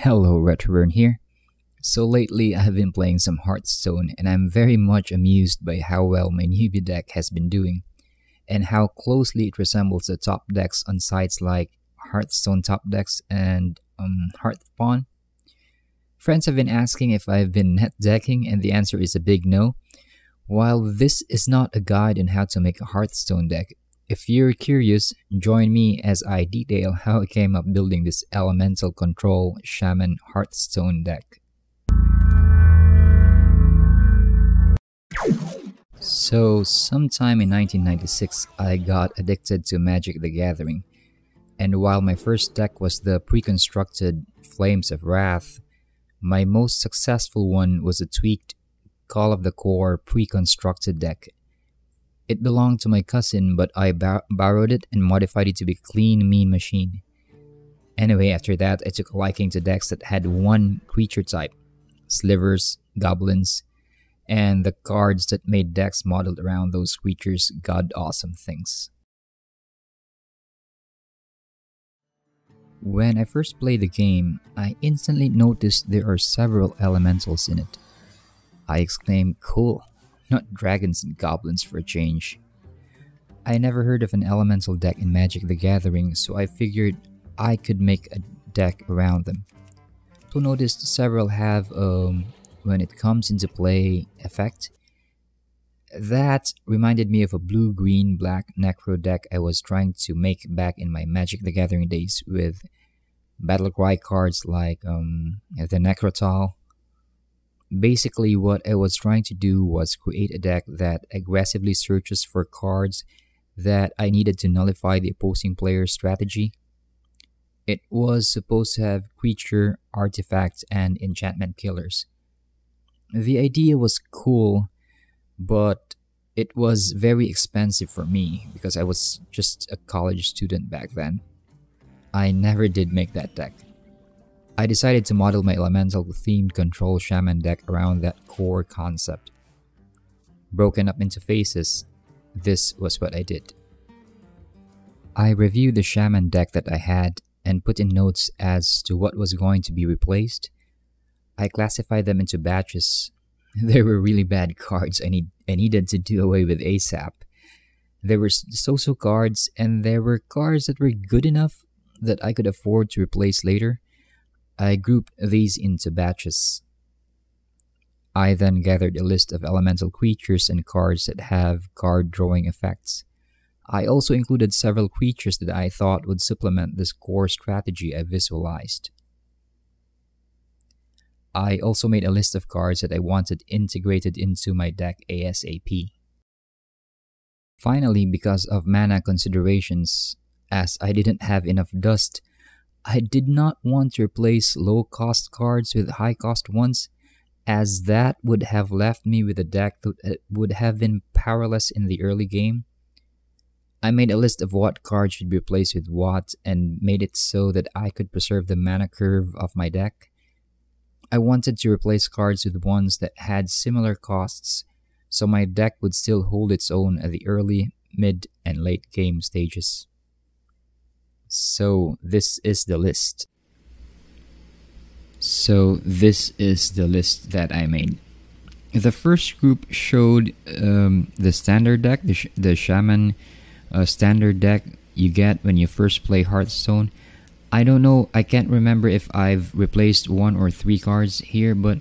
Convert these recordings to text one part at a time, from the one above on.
Hello, Retroburn here. So lately I have been playing some Hearthstone and I'm very much amused by how well my Newbie deck has been doing and how closely it resembles the top decks on sites like Hearthstone Top Decks and Hearthspawn. Friends have been asking if I've been net decking and the answer is a big no. While this is not a guide on how to make a Hearthstone deck, if you're curious, join me as I detail how I came up building this elemental control Shaman Hearthstone deck. So, sometime in 1996, I got addicted to Magic the Gathering, and while my first deck was the pre-constructed Flames of Wrath, my most successful one was a tweaked Call of the Core pre-constructed deck. It belonged to my cousin, but I borrowed it and modified it to be a clean, mean machine. Anyway, after that, I took a liking to decks that had one creature type, slivers, goblins, and the cards that made decks modeled around those creatures god-awesome things. When I first played the game, I instantly noticed there are several elementals in it. I exclaimed, "Cool! Not dragons and goblins for a change." I never heard of an elemental deck in Magic the Gathering, so I figured I could make a deck around them. So noticed several have when it comes into play effect. That reminded me of a blue-green-black necro deck I was trying to make back in my Magic the Gathering days with battlecry cards like the Necrotal. Basically, what I was trying to do was create a deck that aggressively searches for cards that I needed to nullify the opposing player's strategy. It was supposed to have creature, artifacts, and enchantment killers. The idea was cool, but it was very expensive for me because I was just a college student back then. I never did make that deck. I decided to model my elemental-themed control shaman deck around that core concept. Broken up into phases, this was what I did. I reviewed the shaman deck that I had and put in notes as to what was going to be replaced. I classified them into batches. There were really bad cards I needed to do away with ASAP. There were so-so cards, and there were cards that were good enough that I could afford to replace later. I grouped these into batches. I then gathered a list of elemental creatures and cards that have card drawing effects. I also included several creatures that I thought would supplement this core strategy I visualized. I also made a list of cards that I wanted integrated into my deck ASAP. Finally, because of mana considerations, as I didn't have enough dust, I did not want to replace low-cost cards with high-cost ones, as that would have left me with a deck that would have been powerless in the early game. I made a list of what cards should be replaced with what and made it so that I could preserve the mana curve of my deck. I wanted to replace cards with ones that had similar costs, so my deck would still hold its own at the early, mid, and late game stages. So this is the list. That I made. The first group showed the standard deck, the Shaman standard deck you get when you first play Hearthstone. I don't know, I can't remember if I've replaced 1 or 3 cards here, but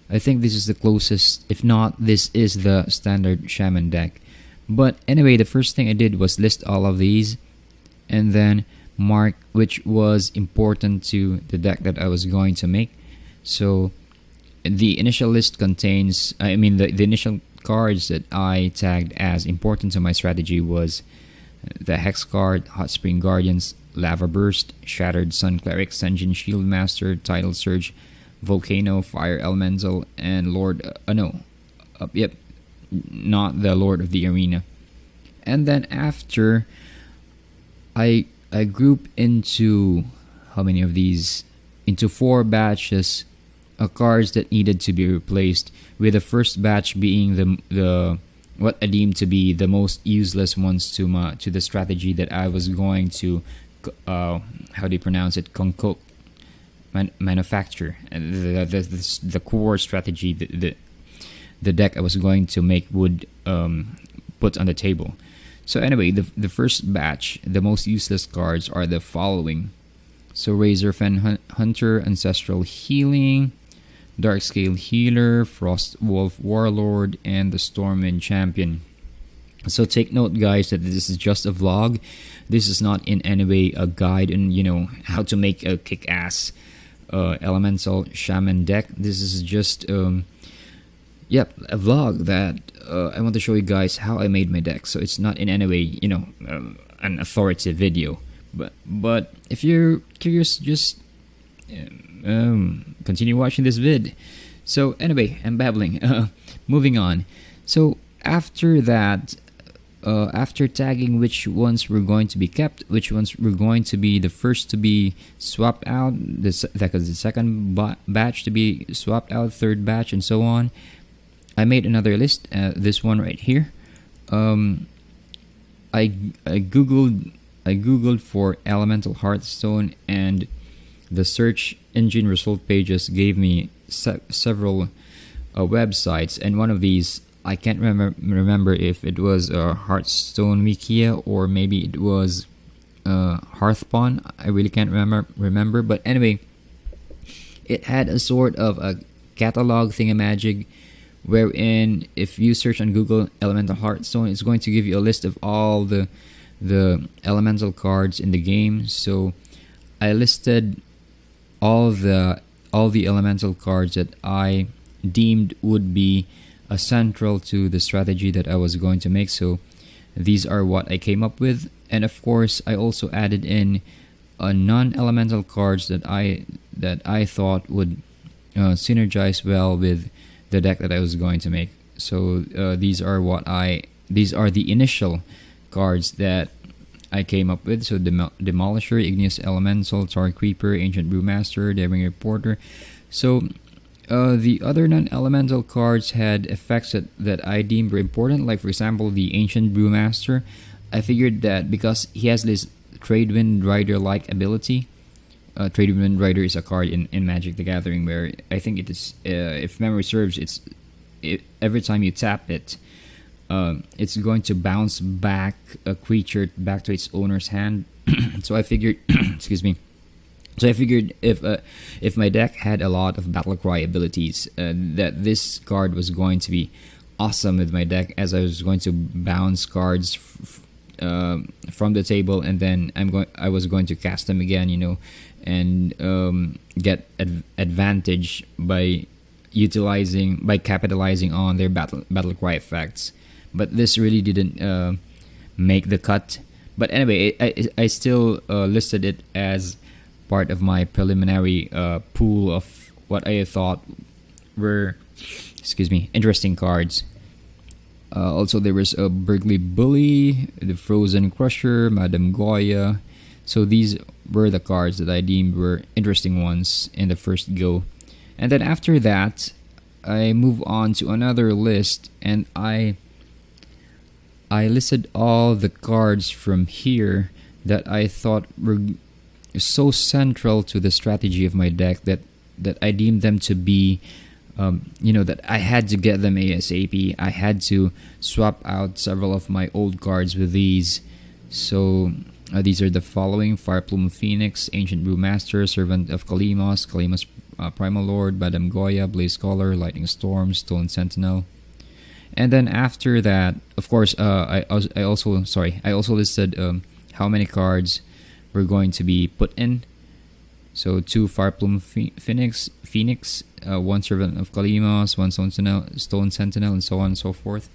I think this is the closest. If not, this is the standard Shaman deck. But anyway, the first thing I did was list all of these and then mark which was important to the deck that I was going to make. So the initial list contains, the initial cards that I tagged as important to my strategy was the Hex card, Hot Spring Guardians, Lava Burst, Shattered Sun Cleric, Sungeon Shield Master, Tidal Surge, Volcano, Fire Elemental, and not the Lord of the Arena. And then after, I group into, how many of these? Into 4 batches of cards that needed to be replaced, with the first batch being the what I deemed to be the most useless ones to the strategy that I was going to concoct. manufacture, the core strategy, the deck I was going to make would put on the table. So anyway, the first batch, the most useless cards are the following. So Razorfen Hunter, Ancestral Healing, Darkscale Healer, Frost Wolf Warlord, and the Stormwind Champion. So take note, guys, that this is just a vlog. This is not in any way a guide on, you know, how to make a kick-ass elemental shaman deck. This is just a vlog that I want to show you guys how I made my deck. So it's not in any way, you know, an authoritative video. But if you're curious, just continue watching this vid. So anyway, I'm babbling. Moving on. So after that, after tagging which ones were going to be kept, which ones were going to be the first to be swapped out, the second batch to be swapped out, third batch, and so on, I made another list. This one right here. I googled for Elemental Hearthstone, and the search engine result pages gave me several websites, and one of these, I can't remember if it was Hearthstone Wikia or maybe it was Hearthpawn. I really can't remember. But anyway, it had a sort of a catalog thingamajig, wherein if you search on Google Elemental Hearthstone, it's going to give you a list of all the elemental cards in the game. So I listed all the elemental cards that I deemed would be central to the strategy that I was going to make. So these are what I came up with, and of course I also added in non-elemental cards that I thought would synergize well with the deck that I was going to make. So these are the initial cards that I came up with. So Demolisher, Igneous Elemental, Tar Creeper, Ancient Brewmaster, Daring Reporter. So the other non-elemental cards had effects that I deemed were important, like for example the Ancient Brewmaster. I figured that because he has this Tradewind Rider-like ability. Tradewind Rider is a card in Magic the Gathering where I think it is, if memory serves, every time you tap it, it's going to bounce back a creature back to its owner's hand. So I figured, excuse me. So I figured if my deck had a lot of Battlecry abilities, that this card was going to be awesome with my deck, as I was going to bounce cards from the table, and then I was going to cast them again, you know, and get advantage by capitalizing on their Battlecry effects. But this really didn't make the cut. But anyway, I still listed it as part of my preliminary pool of what I thought were, interesting cards. Also, there was a Burgly Bully, the Frozen Crusher, Madame Goya. So these were the cards that I deemed were interesting ones in the first go. And then after that, I move on to another list, and I listed all the cards from here that I thought were so central to the strategy of my deck that I deemed them to be, that I had to get them ASAP. I had to swap out several of my old cards with these. So these are the following: Fireplume Phoenix, Ancient Brewmaster, Servant of Kalimos, Primal Lord, Madame Goya, Blaze Caller, Lightning Storm, Stone Sentinel. And then after that, of course, I also listed how many cards were going to be put in. So 2 Fireplume Phoenix, 1 Servant of Kalimos, 1 Stone Sentinel, and so on and so forth.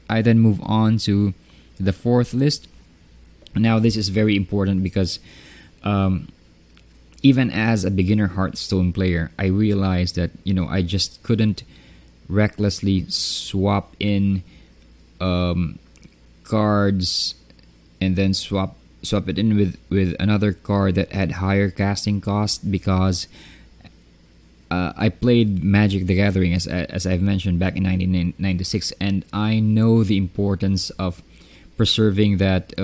I then move on to the fourth list. Now this is very important because even as a beginner Hearthstone player, I realized that I just couldn't recklessly swap in cards and then swap it in with another card that had higher casting cost, because I played Magic the Gathering as I've mentioned back in 1996, and I know the importance of preserving that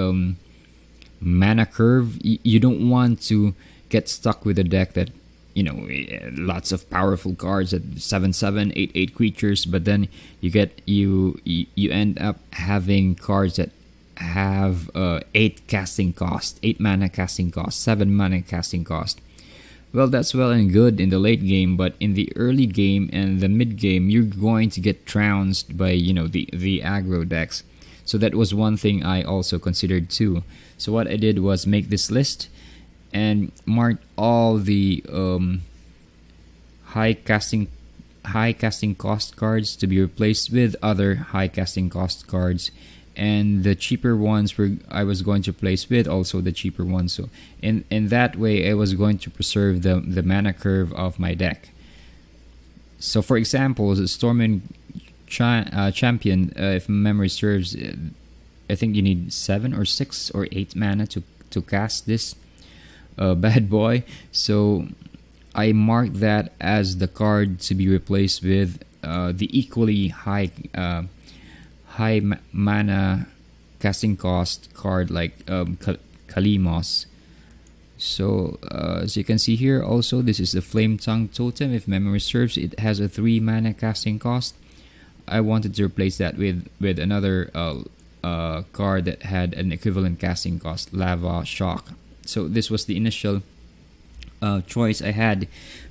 mana curve. You don't want to get stuck with a deck that lots of powerful cards at 7/7, 8/8 creatures, but then you end up having cards that have 8 casting cost, 8 mana casting cost, 7 mana casting cost. Well, that's well and good in the late game, but in the early game and the mid game, you're going to get trounced by the aggro decks. So that was one thing I also considered too. So what I did was make this list and mark all the high casting cost cards to be replaced with other high casting cost cards, and the cheaper ones I was going to replace with also the cheaper ones. So in that way, I was going to preserve the mana curve of my deck. So for example, the Stormwind Champion, if memory serves, I think you need 7 or 6 or 8 mana to cast this bad boy. So I marked that as the card to be replaced with the equally high mana casting cost card like Kalimos. So as you can see here, also this is the Flame Tongue Totem. If memory serves, it has a 3 mana casting cost. I wanted to replace that with another card that had an equivalent casting cost, Lava Shock. So this was the initial choice I had,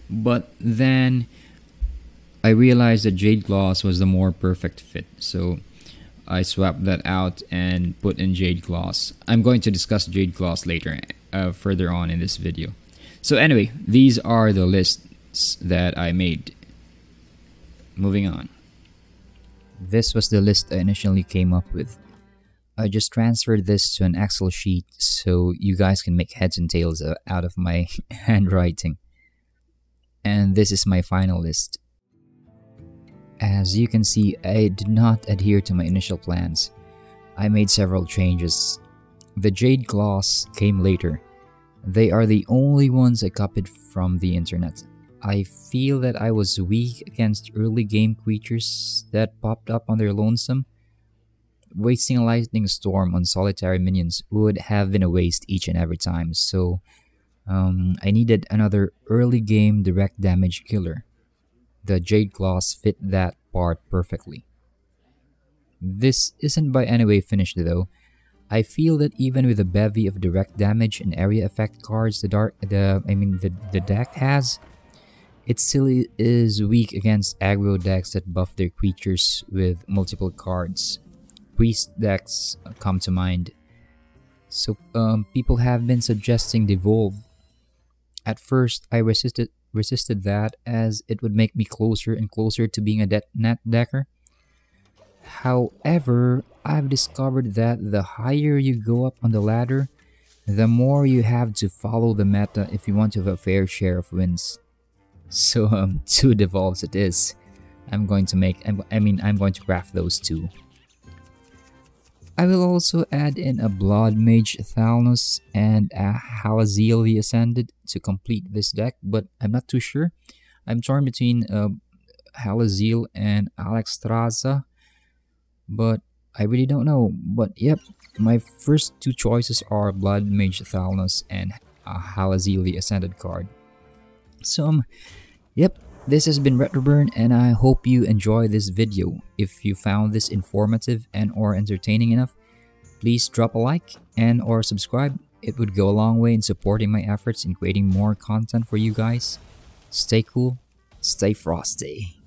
but then I realized that Jade Gloss was the more perfect fit. So I swapped that out and put in Jade Gloss. I'm going to discuss Jade Gloss later, further on in this video. So anyway, these are the lists that I made. Moving on. This was the list I initially came up with. I just transferred this to an Excel sheet so you guys can make heads and tails out of my handwriting. And this is my final list. As you can see, I did not adhere to my initial plans. I made several changes. The Jade Gloss came later. They are the only ones I copied from the internet. I feel that I was weak against early game creatures that popped up on their lonesome. Wasting a Lightning Storm on solitary minions would have been a waste each and every time, so I needed another early game direct damage killer. The Jade Gloss fit that part perfectly. This isn't by any way finished though. I feel that even with a bevy of direct damage and area effect cards the deck has, it still is weak against aggro decks that buff their creatures with multiple cards. Priest decks come to mind. So people have been suggesting Devolve. At first, I resisted that as it would make me closer and closer to being a net decker. However, I've discovered that the higher you go up on the ladder, the more you have to follow the meta if you want to have a fair share of wins. So 2 Devolves it is. I'm going to craft those 2. I will also add in a Blood Mage Thalnos and a Halaziel the Ascended to complete this deck, but I'm not too sure. I'm torn between Halaziel and Alexstrasza, but I really don't know. But yep, my first 2 choices are Blood Mage Thalnos and Halaziel the Ascended card. So yep, this has been Retroburn, and I hope you enjoyed this video. If you found this informative and or entertaining enough, please drop a like and or subscribe. It would go a long way in supporting my efforts in creating more content for you guys. Stay cool, stay frosty.